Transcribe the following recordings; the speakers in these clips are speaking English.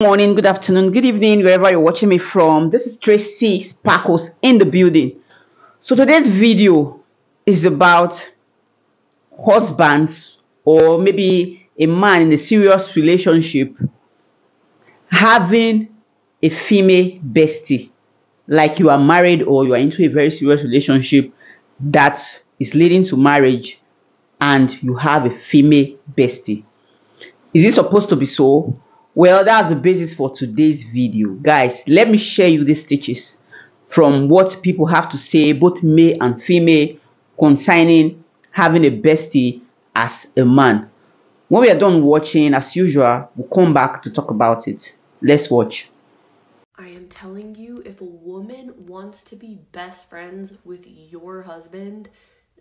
Morning, good afternoon, good evening, wherever you're watching me from. This is Tracy Sparkles in the building. So today's video is about husbands or maybe a man in a serious relationship having a female bestie. Like you are married or you are into a very serious relationship that is leading to marriage and you have a female bestie. Is it supposed to be so? Well, that's the basis for today's video. Guys, let me share you these stitches from what people have to say, both male and female, concerning having a bestie as a man. When we are done watching, as usual, we'll come back to talk about it. Let's watch. I am telling you, if a woman wants to be best friends with your husband,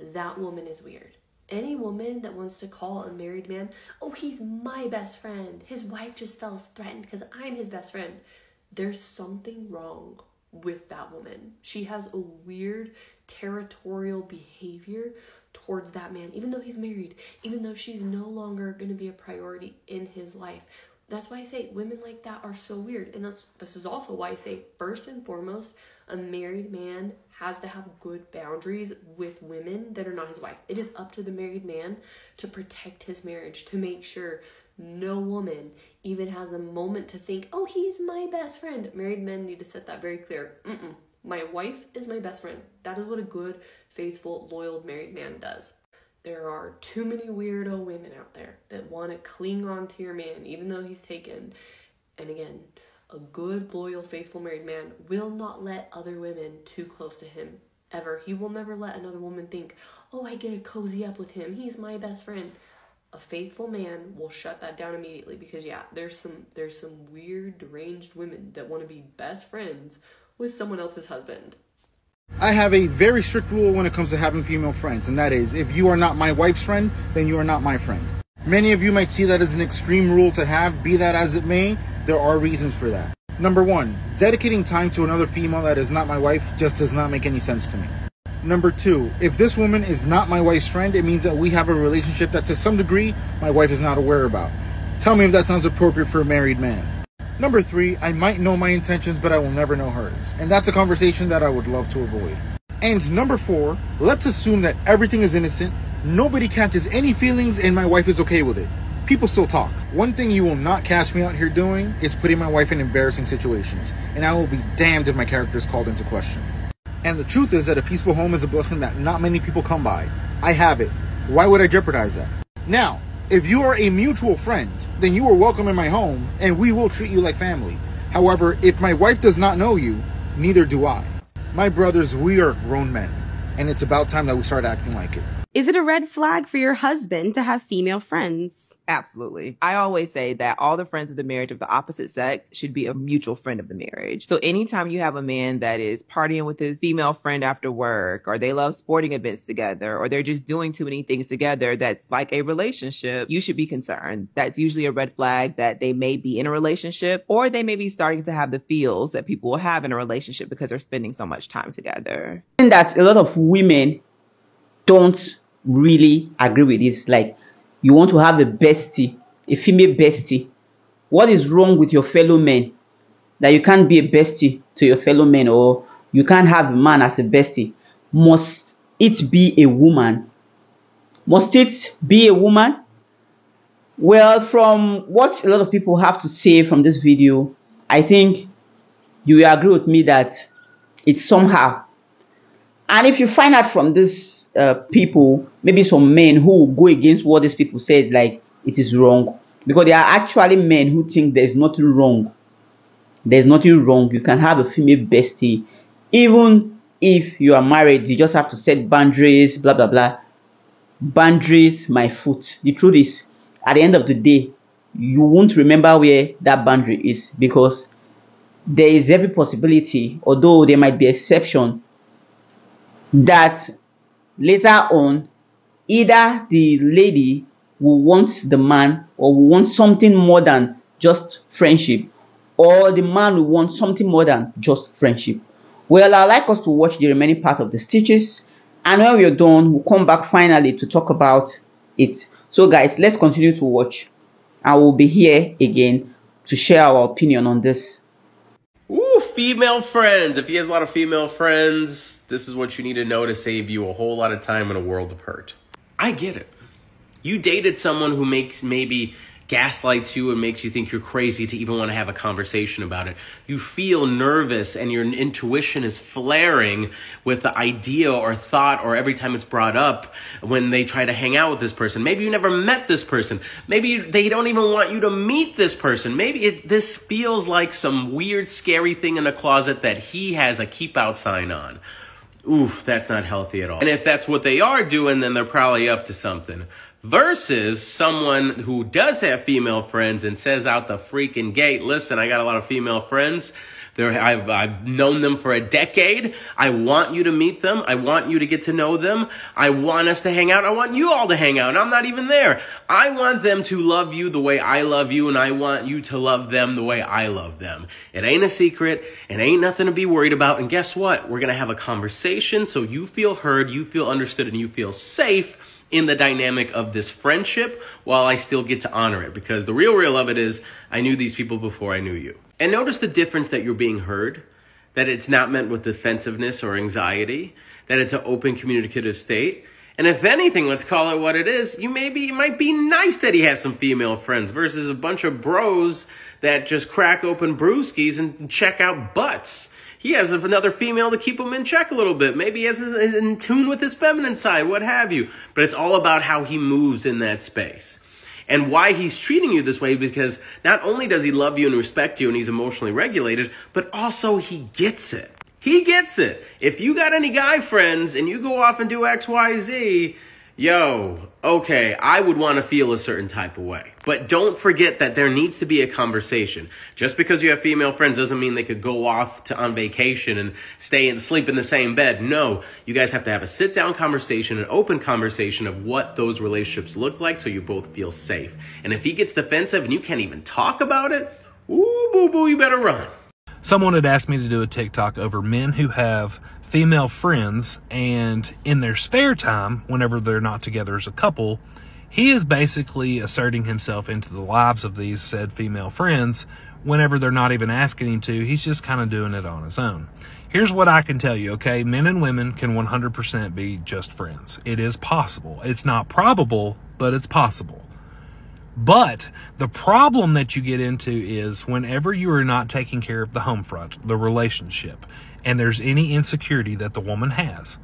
that woman is weird. Any woman that wants to call a married man, oh, he's my best friend, his wife just felt threatened because I'm his best friend, there's something wrong with that woman. She has a weird territorial behavior towards that man, even though he's married, even though she's no longer going to be a priority in his life. That's why I say women like that are so weird. And this is also why I say, first and foremost, a married man has to have good boundaries with women that are not his wife. It is up to the married man to protect his marriage, to make sure no woman even has a moment to think, oh, he's my best friend. Married men need to set that very clear. My wife is my best friend. That is what a good, faithful, loyal married man does. There are too many weirdo women out there that want to cling on to your man even though he's taken. And again, a good, loyal, faithful married man will not let other women too close to him, ever. He will never let another woman think, oh, I get to cozy up with him, he's my best friend. A faithful man will shut that down immediately because, yeah, there's some weird, deranged women that want to be best friends with someone else's husband. I have a very strict rule when it comes to having female friends, and that is, if you are not my wife's friend, then you are not my friend. Many of you might see that as an extreme rule to have, be that as it may, there are reasons for that. Number one, dedicating time to another female that is not my wife just does not make any sense to me. Number two, if this woman is not my wife's friend, it means that we have a relationship that to some degree, my wife is not aware about. Tell me if that sounds appropriate for a married man. Number three, I might know my intentions, but I will never know hers. And that's a conversation that I would love to avoid. And number four, let's assume that everything is innocent, nobody catches any feelings, and my wife is okay with it. People still talk. One thing you will not catch me out here doing is putting my wife in embarrassing situations. And I will be damned if my character is called into question. And the truth is that a peaceful home is a blessing that not many people come by. I have it. Why would I jeopardize that? Now, if you are a mutual friend, then you are welcome in my home and we will treat you like family. However, if my wife does not know you, neither do I. My brothers, we are grown men, and it's about time that we start acting like it. Is it a red flag for your husband to have female friends? Absolutely. I always say that all the friends of the marriage of the opposite sex should be a mutual friend of the marriage. So anytime you have a man that is partying with his female friend after work, or they love sporting events together, or they're just doing too many things together that's like a relationship, you should be concerned. That's usually a red flag that they may be in a relationship, or they may be starting to have the feels that people will have in a relationship because they're spending so much time together. And that a lot of women don't really agree with this. Like, you want to have a bestie, a female bestie. What is wrong with your fellow men that you can't be a bestie to your fellow men, or you can't have a man as a bestie? Must it be a woman? Must it be a woman? Well, from what a lot of people have to say from this video, I think you will agree with me that it's somehow. And if you find out from this people, maybe some men who go against what these people said, like it is wrong, because there are actually men who think there's nothing wrong. There's nothing wrong. You can have a female bestie, even if you are married. You just have to set boundaries, blah blah blah. Boundaries, my foot. The truth is, at the end of the day, you won't remember where that boundary is, because there is every possibility, although there might be exception, that later on, either the lady will want the man or will want something more than just friendship, or the man will want something more than just friendship. Well, I'd like us to watch the remaining part of the stitches, and when we're done, we'll come back finally to talk about it. So guys, let's continue to watch, and we'll be here again to share our opinion on this. Ooh, female friends. If he has a lot of female friends, this is what you need to know to save you a whole lot of time and a world of hurt. I get it. You dated someone who maybe gaslights you and makes you think you're crazy to even want to have a conversation about it. You feel nervous and your intuition is flaring with the idea or thought, or every time it's brought up when they try to hang out with this person. Maybe you never met this person. Maybe they don't even want you to meet this person. Maybe this feels like some weird, scary thing in a closet that he has a keep out sign on. Oof, that's not healthy at all. And if that's what they are doing, then they're probably up to something. Versus someone who does have female friends and says out the freaking gate, listen, I got a lot of female friends. I've known them for a decade. I want you to meet them. I want you to get to know them. I want us to hang out. I want you all to hang out. And I'm not even there. I want them to love you the way I love you. And I want you to love them the way I love them. It ain't a secret. It ain't nothing to be worried about. And guess what? We're going to have a conversation so you feel heard, you feel understood, and you feel safe in the dynamic of this friendship while I still get to honor it. Because the real of it is I knew these people before I knew you. And notice the difference that you're being heard, that it's not meant with defensiveness or anxiety, that it's an open communicative state. And if anything, let's call it what it is. It might be nice that he has some female friends versus a bunch of bros that just crack open brewskis and check out butts. He has another female to keep him in check a little bit. Maybe he has is in tune with his feminine side, what have you. But it's all about how he moves in that space. And why he's treating you this way, because not only does he love you and respect you and he's emotionally regulated, but also he gets it. He gets it. If you got any guy friends and you go off and do X, Y, Z, okay, I would want to feel a certain type of way. But don't forget that there needs to be a conversation. Just because you have female friends doesn't mean they could go off on vacation and stay and sleep in the same bed. No, you guys have to have a sit-down conversation, an open conversation of what those relationships look like so you both feel safe. And if he gets defensive and you can't even talk about it, ooh, boo-boo, you better run. Someone had asked me to do a TikTok over men who have female friends, and in their spare time, whenever they're not together as a couple, he is basically asserting himself into the lives of these said female friends whenever they're not even asking him to. He's just kind of doing it on his own. Here's what I can tell you, okay? Men and women can 100% be just friends. It is possible. It's not probable, but it's possible. But the problem that you get into is whenever you are not taking care of the home front, the relationship, and there's any insecurity that the woman has,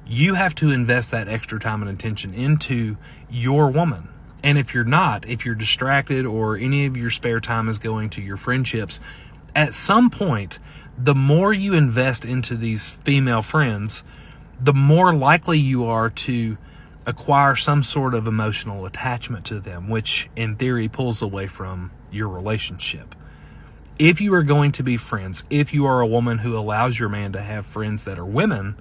you have to invest that extra time and attention into your woman. And if you're not, if you're distracted or any of your spare time is going to your friendships, at some point, the more you invest into these female friends, the more likely you are to acquire some sort of emotional attachment to them, which in theory pulls away from your relationship. If you are going to be friends, if you are a woman who allows your man to have friends that are women,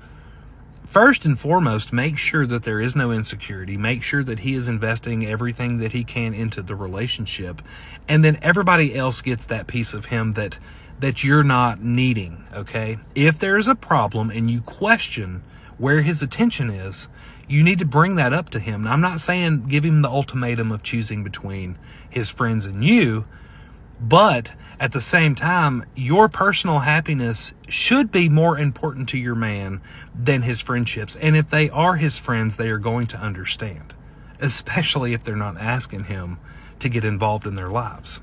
first and foremost, make sure that there is no insecurity. Make sure that he is investing everything that he can into the relationship. And then everybody else gets that piece of him that you're not needing, okay? If there's a problem and you question where his attention is, you need to bring that up to him. Now, I'm not saying give him the ultimatum of choosing between his friends and you, but at the same time, your personal happiness should be more important to your man than his friendships. And if they are his friends, they are going to understand, especially if they're not asking him to get involved in their lives.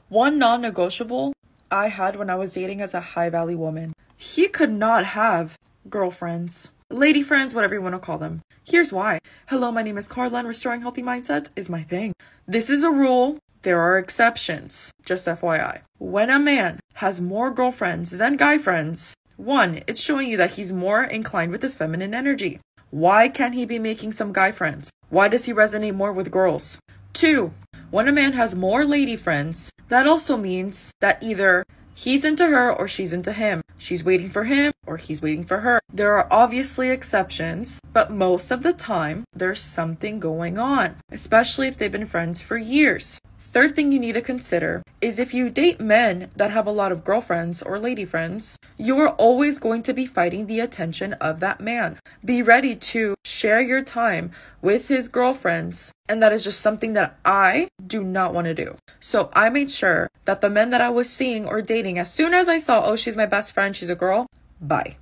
One non-negotiable I had when I was dating as a high value woman. He could not have girlfriends, lady friends, whatever you want to call them. Here's why. Hello, my name is Carla, and restoring healthy mindsets is my thing. This is a rule. There are exceptions. Just FYI. When a man has more girlfriends than guy friends, one, it's showing you that he's more inclined with his feminine energy. Why can't he be making some guy friends? Why does he resonate more with girls? Two, when a man has more lady friends, that also means that either he's into her or she's into him. She's waiting for him or he's waiting for her. There are obviously exceptions, but most of the time, there's something going on, especially if they've been friends for years. Third thing you need to consider is if you date men that have a lot of girlfriends or lady friends, you are always going to be fighting the attention of that man. Be ready to share your time with his girlfriends, and that is just something that I do not want to do. So I made sure that the men that I was seeing or dating, as soon as I saw, oh, she's my best friend, she's a girl, bye.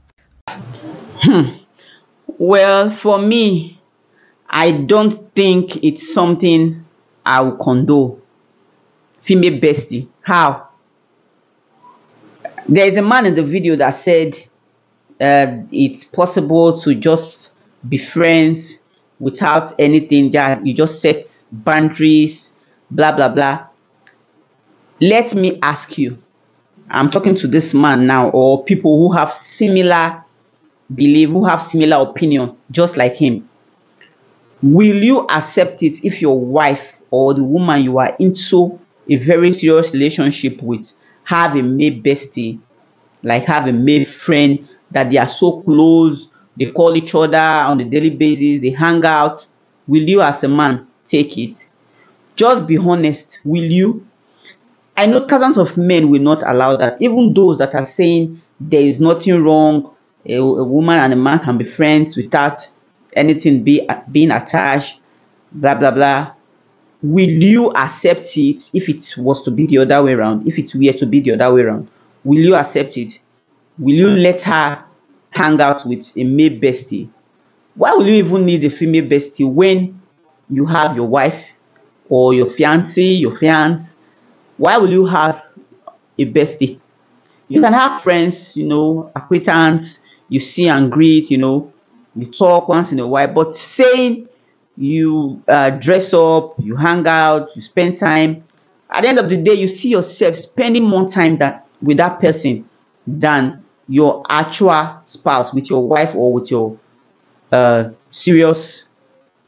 Well, for me, I don't think it's something I will condone. Female bestie. How? There is a man in the video that said it's possible to just be friends without anything. That you just set boundaries, blah blah blah. Let me ask you. I'm talking to this man now, or people who have similar belief, who have similar opinion, just like him. Will you accept it if your wife or the woman you are into a very serious relationship with have a male bestie, like have a male friend that they are so close, they call each other on a daily basis, they hang out? Will you as a man take it? Just be honest, will you? I know thousands of men will not allow that. Even those that are saying there is nothing wrong, a woman and a man can be friends without anything being attached, blah blah blah. Will you accept it if it was to be the other way around? If it were to be the other way around, will you accept it? Will you let her hang out with a male bestie? Why will you even need a female bestie when you have your wife or your fiancé, your fiance? Why will you have a bestie? You can have friends, acquaintance, you see and greet, you talk once in a while, but saying you dress up, you hang out, you spend time, at the end of the day, you see yourself spending more time with that person than your actual spouse, with your wife or with your the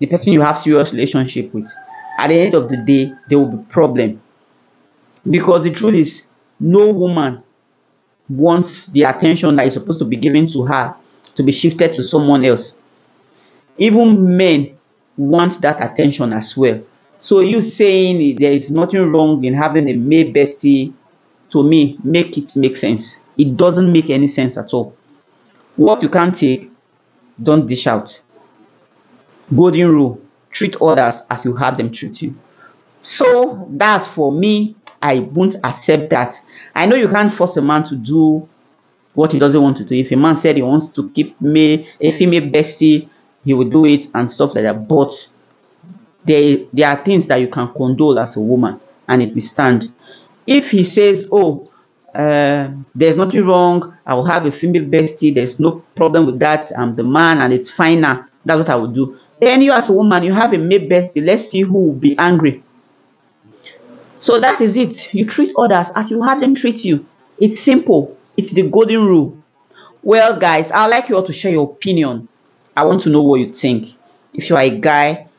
person you have serious relationship with. At the end of the day, there will be problem, because the truth is, no woman wants the attention that is supposed to be given to her to be shifted to someone else. Even men want that attention as well. So you saying there is nothing wrong in having a male bestie, to me, make it make sense. It doesn't make any sense at all. What you can't take, don't dish out. Golden rule: treat others as you have them treat you. So that's for me. I won't accept that. I know you can't force a man to do what he doesn't want to do. If a man said he wants to keep me a female bestie, he will do it and stuff like that. But there are things that you can condole as a woman, and it will stand. If he says, oh, there's nothing wrong, I will have a female bestie, there's no problem with that, I'm the man and it's fine now, that's what I will do. Then you as a woman, you have a male bestie, let's see who will be angry. So that is it. You treat others as you have them treat you. It's simple. It's the golden rule. Well, guys, I'd like you all to share your opinion. I want to know what you think. If you are a guy,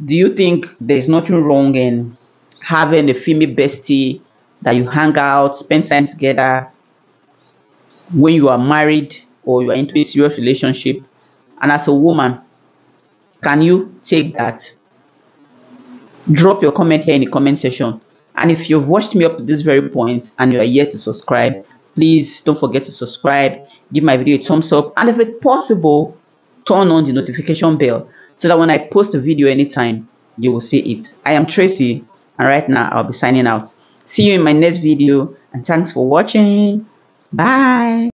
do you think there's nothing wrong in having a female bestie that you hang out, spend time together when you are married or you are into a serious relationship? And as a woman, can you take that? Drop your comment here in the comment section. And if you've watched me up to this very point and you are yet to subscribe, please don't forget to subscribe, give my video a thumbs up, and if it's possible, turn on the notification bell so that when I post a video anytime, you will see it. I am Tracy, and right now I'll be signing out. See you in my next video, and thanks for watching. Bye.